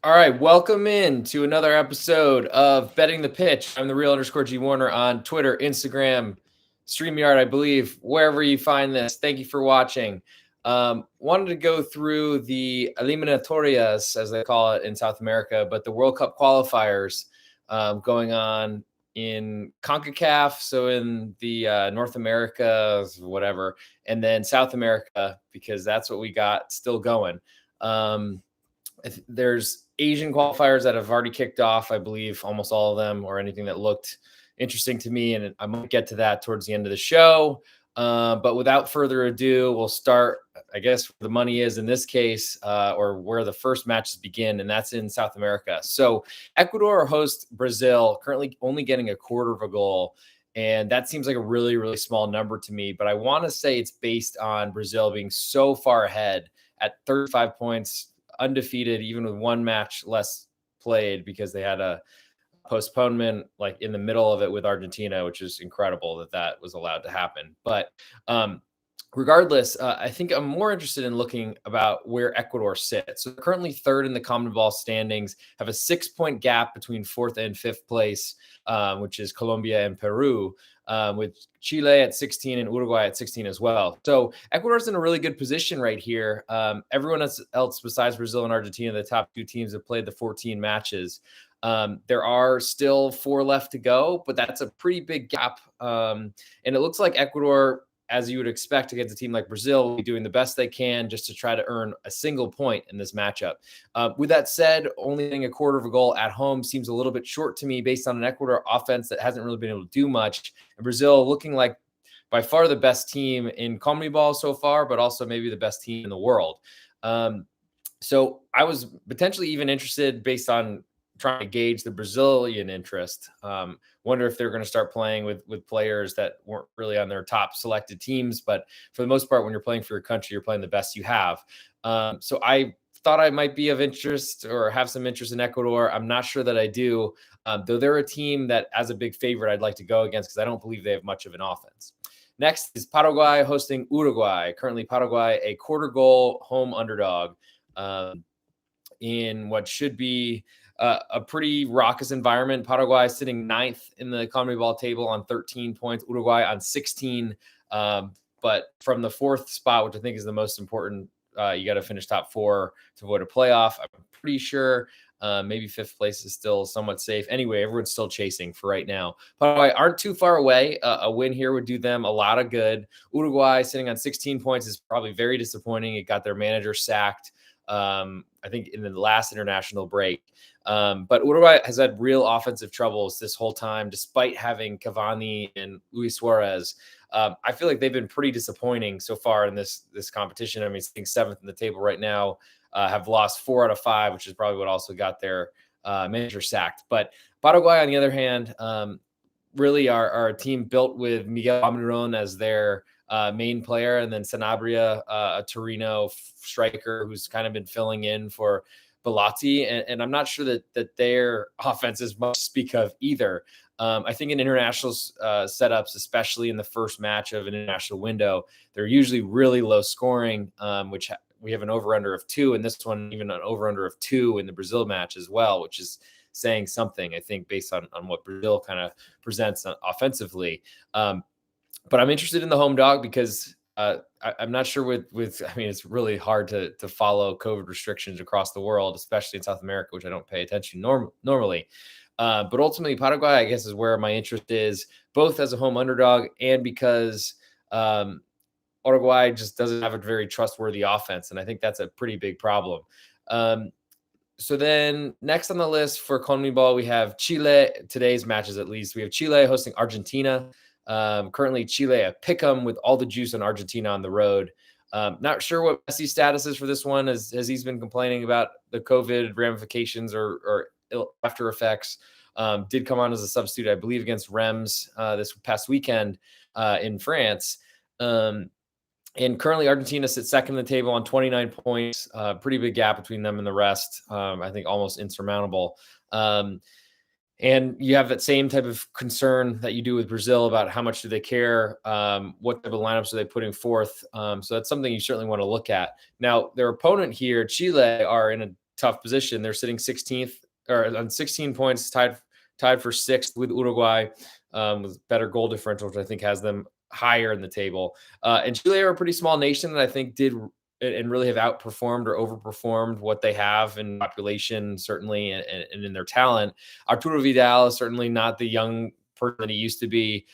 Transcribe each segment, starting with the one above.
All right, welcome in to another episode of Betting the Pitch. I'm the real_G Warner on Twitter, Instagram, StreamYard, I believe, wherever you find this. Thank you for watching. Wanted to go through the eliminatorias, as they call it in South America, but the World Cup qualifiers going on in CONCACAF, so in the North America, whatever, and then South America, because that's what we got still going. There's Asian qualifiers that have already kicked off, I believe, almost all of them, or anything that looked interesting to me. And I might get to that towards the end of the show. But without further ado, we'll start, I guess, where the money is in this case, or where the first matches begin, and that's in South America. So Ecuador hosts Brazil, currently only getting a quarter of a goal. And that seems like a really, really small number to me. But I want to say it's based on Brazil being so far ahead at 35 points, undefeated, even with one match less played because they had a postponement like in the middle of it with Argentina, which is incredible that was allowed to happen. But regardless, I think I'm more interested in looking about where Ecuador sits. So they're currently third in the CONMEBOL standings, have a 6-point gap between fourth and fifth place, which is Colombia and Peru, with Chile at 16 and Uruguay at 16 as well. So Ecuador's in a really good position right here. Everyone else besides Brazil and Argentina, the top two teams, have played the 14 matches. There are still 4 left to go, but that's a pretty big gap. And it looks like Ecuador, as you would expect against a team like Brazil, will be doing the best they can just to try to earn a single point in this matchup. With that said, only getting a quarter of a goal at home seems a little bit short to me based on an Ecuador offense that hasn't really been able to do much. And Brazil looking like by far the best team in CONMEBOL so far, but also maybe the best team in the world. So I was potentially even interested based on trying to gauge the Brazilian interest. Wonder if they're going to start playing with players that weren't really on their top selected teams. But for the most part, when you're playing for your country, you're playing the best you have. So I thought I might be of interest or have some interest in Ecuador. I'm not sure that I do, though they're a team that, as a big favorite, I'd like to go against because I don't believe they have much of an offense. Next is Paraguay hosting Uruguay. Currently, Paraguay, a quarter goal home underdog in what should be a pretty raucous environment. Paraguay sitting 9th in the CONMEBOL table on 13 points, Uruguay on 16. But from the 4th spot, which I think is the most important, you got to finish top 4 to avoid a playoff. I'm pretty sure maybe 5th place is still somewhat safe. Anyway, everyone's still chasing for right now. Paraguay aren't too far away. A win here would do them a lot of good. Uruguay sitting on 16 points is probably very disappointing. It got their manager sacked, I think, in the last international break. But Uruguay has had real offensive troubles this whole time, despite having Cavani and Luis Suarez. I feel like they've been pretty disappointing so far in this competition. I mean, sitting 7th in the table right now, have lost 4 out of 5, which is probably what also got their manager sacked. But Paraguay, on the other hand, really are a team built with Miguel Almiron as their main player, and then Sanabria, a Torino striker who's kind of been filling in for Bellotti, and I'm not sure that their offense is much to speak of either. I think in international setups, especially in the first match of an international window, they're usually really low scoring, which we have an over-under of 2, and this one even an over-under of 2 in the Brazil match as well, which is saying something, I think, based on what Brazil kind of presents offensively. But I'm interested in the home dog because I'm not sure with I mean, it's really hard to follow COVID restrictions across the world, especially in South America, which I don't pay attention normally. But ultimately, Paraguay, I guess, is where my interest is, both as a home underdog and because Uruguay just doesn't have a very trustworthy offense. And I think that's a pretty big problem. So then next on the list for CONMEBOL, we have Chile. Today's matches, at least, we have Chile hosting Argentina. Currently, Chile a pick'em with all the juice on Argentina on the road. Not sure what Messi's status is for this one, as he's been complaining about the COVID ramifications or after effects. Did come on as a substitute, I believe, against Reims this past weekend in France. And currently, Argentina sits second in the table on 29 points. Pretty big gap between them and the rest. I think almost insurmountable. And you have that same type of concern that you do with Brazil about how much do they care, what type of lineups are they putting forth. So that's something you certainly want to look at. Now, their opponent here, Chile, are in a tough position. They're sitting 16th or on 16 points, tied for sixth with Uruguay, with better goal differential, which I think has them higher in the table. And Chile are a pretty small nation that I think did and really have outperformed or overperformed what they have in population, certainly, and in their talent. Arturo Vidal is certainly not the young person that he used to be.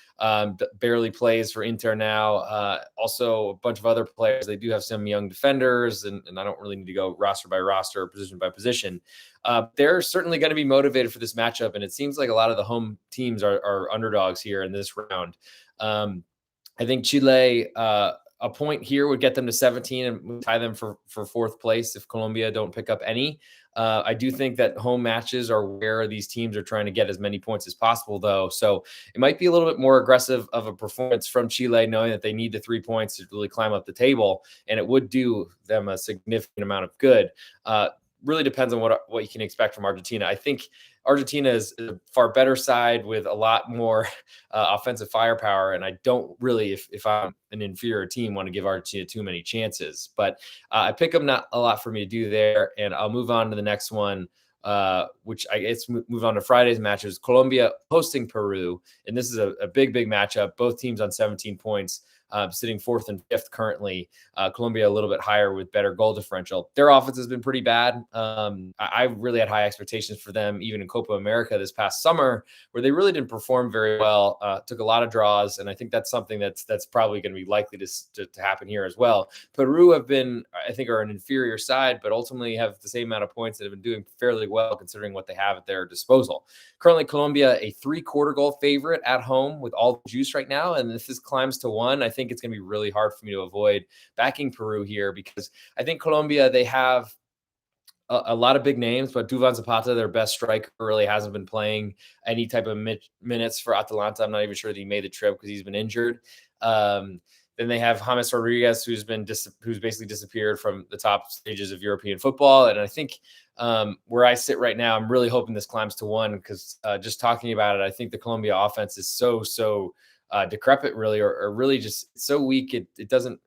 Barely plays for Inter now. Also, a bunch of other players. They do have some young defenders, and I don't really need to go roster by roster, position by position. They're certainly going to be motivated for this matchup, and it seems like a lot of the home teams are underdogs here in this round. I think Chile, a point here would get them to 17 and tie them for fourth place if Colombia don't pick up any. I do think that home matches are where these teams are trying to get as many points as possible, though. So it might be a little bit more aggressive of a performance from Chile, knowing that they need the 3 points to really climb up the table, and it would do them a significant amount of good. Really depends on what you can expect from Argentina. I think Argentina is a far better side with a lot more offensive firepower, and I don't really, if I'm an inferior team, want to give Argentina too many chances. But I pick them not a lot for me to do there, and I'll move on to the next one, which I guess move on to Friday's matches. Colombia hosting Peru, and this is a big matchup. Both teams on 17 points. Sitting fourth and fifth currently. Colombia a little bit higher with better goal differential. Their offense has been pretty bad. I really had high expectations for them, even in Copa America this past summer, where they really didn't perform very well. Took a lot of draws, and I think that's something that's probably going to be likely to happen here as well. Peru have been, I think, are an inferior side, but ultimately have the same amount of points that have been doing fairly well considering what they have at their disposal. Currently, Colombia a 3/4 goal favorite at home with all the juice right now, and if this climbs to 1, I think it's going to be really hard for me to avoid backing Peru here, because I think Colombia, they have a lot of big names, but Duvan Zapata, their best striker, really hasn't been playing any type of minutes for Atalanta. I'm not even sure that he made the trip because he's been injured. Then they have James Rodriguez, who's basically disappeared from the top stages of European football. And I think where I sit right now, I'm really hoping this climbs to 1, because just talking about it, I think the Colombia offense is so decrepit, really, or really just so weak. It doesn't,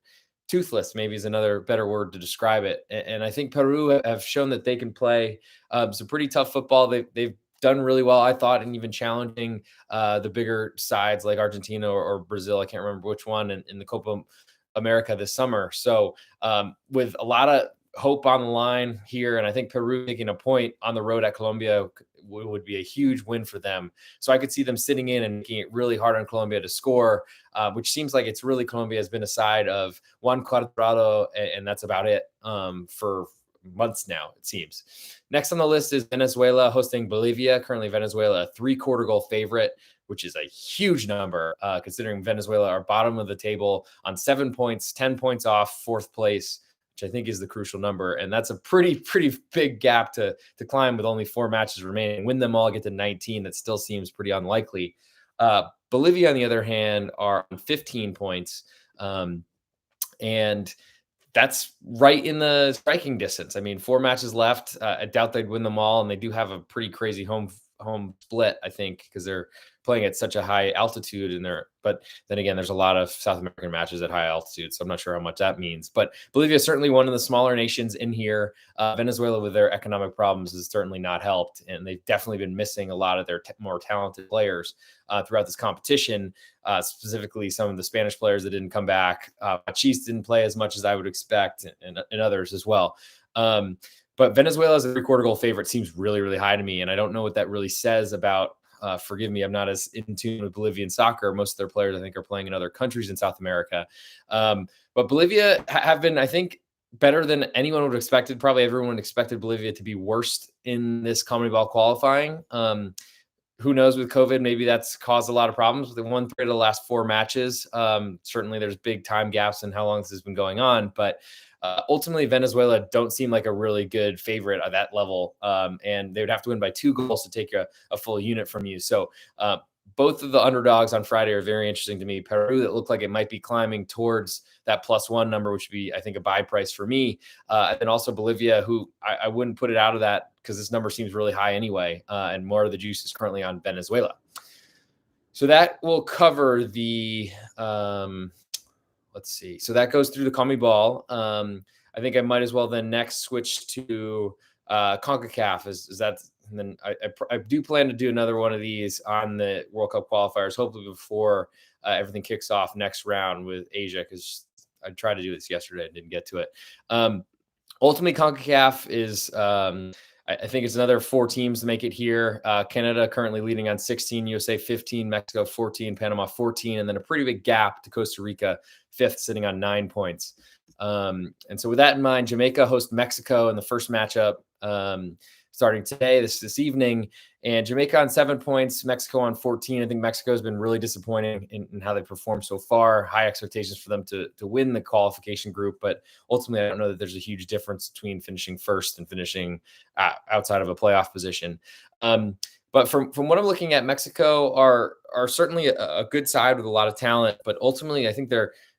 toothless maybe is another better word to describe it. And I think Peru have shown that they can play some pretty tough football. They've done really well, I thought, and even challenging the bigger sides like Argentina or Brazil. I can't remember which one in the Copa America this summer. So with a lot of hope on the line here, and I think Peru taking a point on the road at Colombia would be a huge win for them. So I could see them sitting in and making it really hard on Colombia to score, which seems like it's really Colombia has been a side of Juan Cuadrado, and that's about it for months now, it seems. Next on the list is Venezuela hosting Bolivia. Currently Venezuela a 3/4 goal favorite, which is a huge number considering Venezuela are bottom of the table on 7 points, 10 points off fourth place, which I think is the crucial number. And that's a pretty big gap to climb with only 4 matches remaining. Win them all, get to 19. That still seems pretty unlikely. Bolivia, on the other hand, are on 15 points. And that's right in the striking distance. I mean, 4 matches left. I doubt they'd win them all. And they do have a pretty crazy home split, I think, because they're playing at such a high altitude but then again, there's a lot of South American matches at high altitude, so I'm not sure how much that means. But Bolivia is certainly one of the smaller nations in here. Venezuela, with their economic problems, has certainly not helped, and they've definitely been missing a lot of their more talented players throughout this competition, specifically some of the Spanish players that didn't come back. Machis didn't play as much as I would expect, and others as well. But Venezuela as a 3/4 goal favorite seems really high to me, and I don't know what that really says about. Forgive me, I'm not as in tune with Bolivian soccer. Most of their players, I think, are playing in other countries in South America. But Bolivia have been, I think, better than anyone would have expected. Probably everyone expected Bolivia to be worst in this CONMEBOL qualifying. Who knows with COVID, maybe that's caused a lot of problems. They won 3 of the last 4 matches. Certainly there's big time gaps in how long this has been going on, but ultimately Venezuela don't seem like a really good favorite at that level. And they would have to win by 2 goals to take a full unit from you. So both of the underdogs on Friday are very interesting to me. Peru, that looked like it might be climbing towards that +1 number, which would be, I think, a buy price for me. And then also Bolivia, who I wouldn't put it out of that because this number seems really high anyway. And more of the juice is currently on Venezuela. So that will cover the, let's see. So that goes through the CONMEBOL. I think I might as well then next switch to CONCACAF is that. And then I do plan to do another one of these on the World Cup qualifiers, hopefully before everything kicks off next round with Asia, because I tried to do this yesterday and didn't get to it. Ultimately, CONCACAF is, I think it's another 4 teams to make it here. Canada currently leading on 16, USA 15, Mexico 14, Panama 14, and then a pretty big gap to Costa Rica, 5th, sitting on 9 points. And so with that in mind, Jamaica hosts Mexico in the first matchup starting today, this evening. And Jamaica on 7 points, Mexico on 14. I think Mexico has been really disappointing in how they performed so far. High expectations for them to win the qualification group, but ultimately, I don't know that there's a huge difference between finishing first and finishing outside of a playoff position. But from what I'm looking at, Mexico are certainly a good side with a lot of talent, but ultimately, I think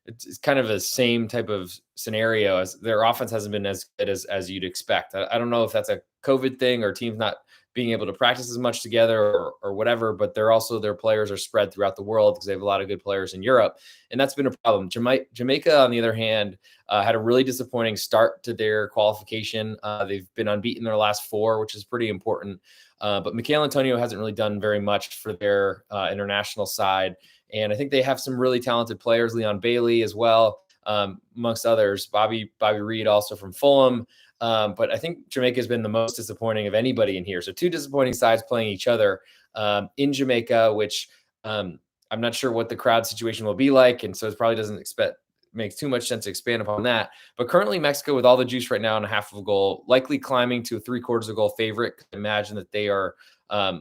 it's kind of the same type of scenario as their offense hasn't been as good as you'd expect. I don't know if that's a COVID thing or teams not being able to practice as much together or whatever, but their players are spread throughout the world because they have a lot of good players in Europe. And that's been a problem. Jamaica, on the other hand, had a really disappointing start to their qualification. They've been unbeaten their last 4, which is pretty important. But Michail Antonio hasn't really done very much for their international side. And I think they have some really talented players, Leon Bailey as well, amongst others, Bobby Reed also from Fulham. But I think Jamaica has been the most disappointing of anybody in here. So 2 disappointing sides playing each other in Jamaica, which I'm not sure what the crowd situation will be like. And so it probably makes too much sense to expand upon that. But currently Mexico with all the juice right now and a half of a goal, likely climbing to a 3/4 of a goal favorite. Imagine that they are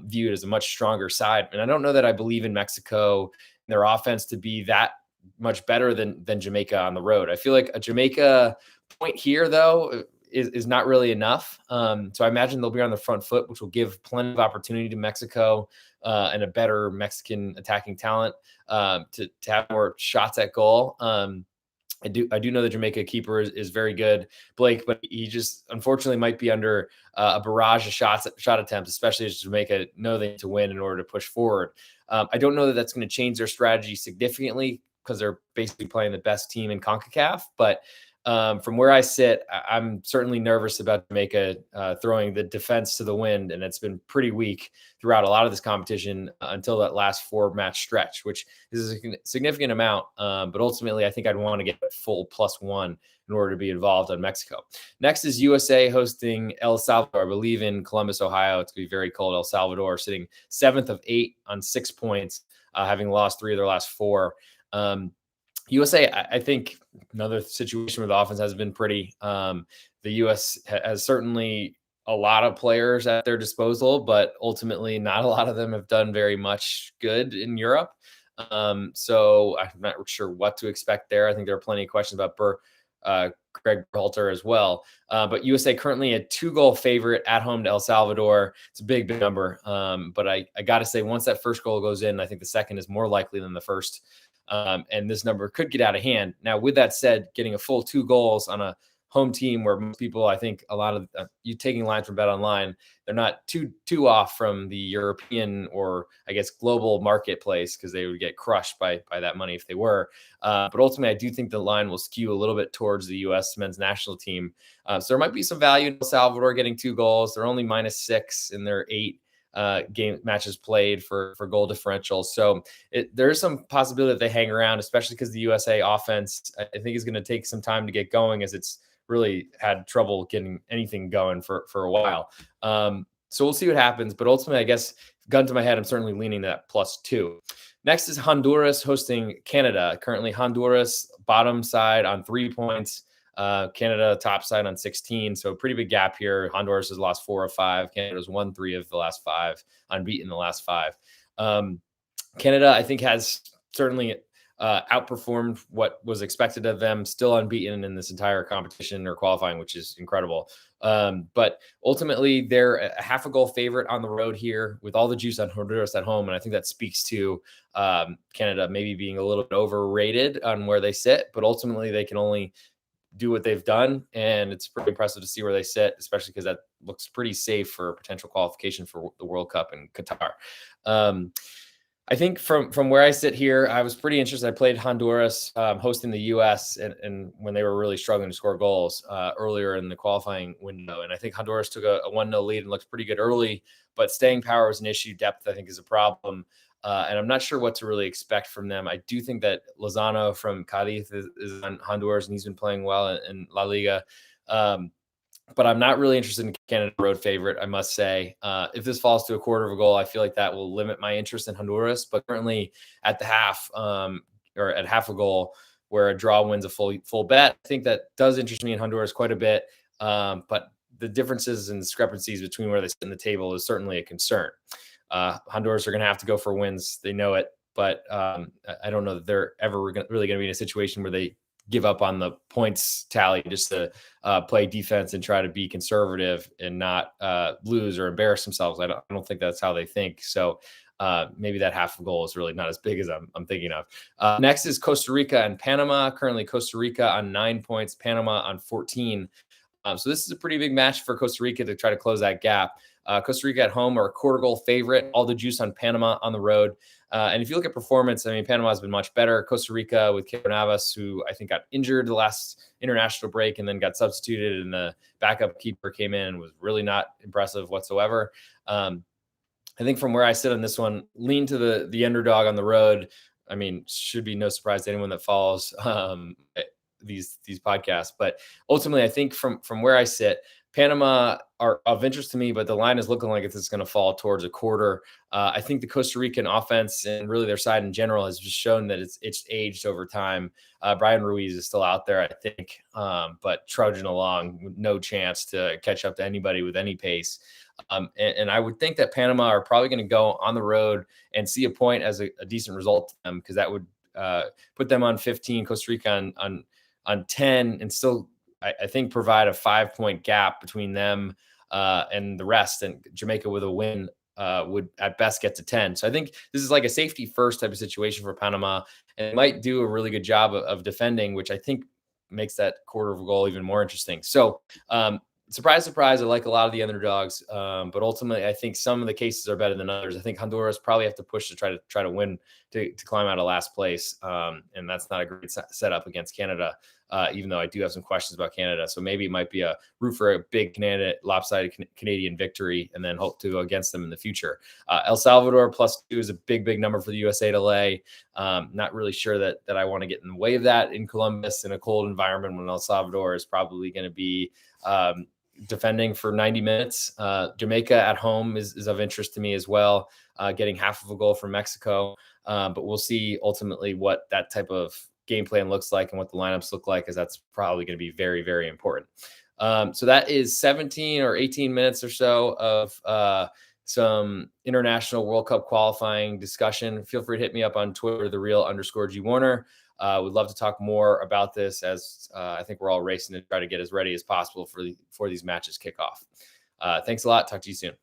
viewed as a much stronger side. And I don't know that I believe in Mexico, their offense, to be that much better than Jamaica on the road. I feel like a Jamaica point here, though, is not really enough. So I imagine they'll be on the front foot, which will give plenty of opportunity to Mexico and a better Mexican attacking talent to have more shots at goal. I do know the Jamaica keeper is very good, Blake, but he just unfortunately might be under a barrage of shot attempts, especially as Jamaica know they need to win in order to push forward. I don't know that that's going to change their strategy significantly because they're basically playing the best team in CONCACAF. But from where I sit, I'm certainly nervous about Jamaica throwing the defense to the wind, and it's been pretty weak throughout a lot of this competition until that last 4-match stretch, which is a significant amount. But ultimately, I think I'd want to get a full +1 in order to be involved on Mexico. Next is USA hosting El Salvador, I believe in Columbus, Ohio. It's going to be very cold. El Salvador sitting 7th of 8 on 6 points, having lost 3 of their last 4. USA, I think another situation where the offense has been pretty. The U.S. has certainly a lot of players at their disposal, but ultimately not a lot of them have done very much good in Europe. So I'm not sure what to expect there. I think there are plenty of questions about Greg Berhalter as well. But USA currently a 2-goal favorite at home to El Salvador. It's a big number. But I got to say, once that first goal goes in, I think the second is more likely than the first. And this number could get out of hand. Now, with that said, getting a full 2 goals on a home team where most people, I think a lot of you taking lines from Bet Online, they're not too off from the European or I guess global marketplace, because they would get crushed by that money if they were. But ultimately, I do think the line will skew a little bit towards the U.S. men's national team. So there might be some value in El Salvador getting 2 goals. They're only -6 in their 8 game matches played for goal differential. So there's some possibility that they hang around, especially because the USA offense, I think, is going to take some time to get going, as it's really had trouble getting anything going for a while. So we'll see what happens. But ultimately, I guess, gun to my head, I'm certainly leaning to that +2. Next is Honduras hosting Canada. Currently, Honduras bottom side on 3 points. Canada top side on 16. So a pretty big gap here. Honduras has lost 4 of 5. Canada's won 3 of the last 5, unbeaten the last 5. Canada, I think, has certainly outperformed what was expected of them, still unbeaten in this entire competition or qualifying, which is incredible. But ultimately, they're a half a goal favorite on the road here with all the juice on Honduras at home. And I think that speaks to Canada maybe being a little bit overrated on where they sit, but ultimately they can only do what they've done. And it's pretty impressive to see where they sit, especially because that looks pretty safe for potential qualification for the World Cup in Qatar. I think from where I sit here, I was pretty interested. I played Honduras hosting the U.S. And when they were really struggling to score goals earlier in the qualifying window. And I think Honduras took a 1-0 lead and looked pretty good early, but staying power was an issue. Depth, I think, is a problem. And I'm not sure what to really expect from them. I do think that Lozano from Cadiz is on Honduras, and he's been playing well in La Liga. But I'm not really interested in Canada road favorite, I must say. If this falls to a quarter of a goal, I feel like that will limit my interest in Honduras. But currently at the half or at half a goal, where a draw wins a full bet, I think that does interest me in Honduras quite a bit. But the differences and discrepancies between where they sit in the table is certainly a concern. Honduras are going to have to go for wins. They know it. But I don't know that they're ever really going to be in a situation where they give up on the points tally just to play defense and try to be conservative and not lose or embarrass themselves. I don't think that's how they think. So maybe that half a goal is really not as big as I'm thinking of. Next is Costa Rica and Panama. Currently Costa Rica on 9 points, Panama on 14. So this is a pretty big match for Costa Rica to try to close that gap. Costa Rica at home are a quarter goal favorite. All the juice on Panama on the road. And if you look at performance, I mean, Panama has been much better. Costa Rica with Keylor Navas, who I think got injured the last international break and then got substituted, and the backup keeper came in and was really not impressive whatsoever. I think from where I sit on this one, lean to the underdog on the road. I mean, should be no surprise to anyone that follows these podcasts. But ultimately, I think from where I sit, Panama are of interest to me, but the line is looking like it's going to fall towards a quarter. I think the Costa Rican offense and really their side in general has just shown that it's aged over time. Brian Ruiz is still out there, I think, but trudging along, no chance to catch up to anybody with any pace. And I would think that Panama are probably going to go on the road and see a point as a decent result to them, because that would put them on 15, Costa Rica on 10, and still, I think, provide a 5-point gap between them and the rest. And Jamaica with a win would at best get to 10. So I think this is like a safety first type of situation for Panama, and it might do a really good job of defending, which I think makes that quarter of a goal even more interesting. So surprise, surprise, I like a lot of the underdogs, but ultimately I think some of the cases are better than others. I think Honduras probably have to push to try to win to climb out of last place, and that's not a great setup against Canada, even though I do have some questions about Canada. So maybe it might be a root for a big lopsided Canadian victory and then hope to go against them in the future. El Salvador +2 is a big number for the USA to lay. Not really sure that I want to get in the way of that in Columbus in a cold environment when El Salvador is probably going to be defending for 90 minutes. Jamaica at home is of interest to me as well, getting half of a goal from Mexico. But we'll see ultimately what that type of game plan looks like and what the lineups look like, because that's probably going to be very, very important. So that is 17 or 18 minutes or so of some international World Cup qualifying discussion. Feel free to hit me up on Twitter, @thereal_G Warner. Would love to talk more about this, as I think we're all racing to try to get as ready as possible for these matches kick off. Thanks a lot. Talk to you soon.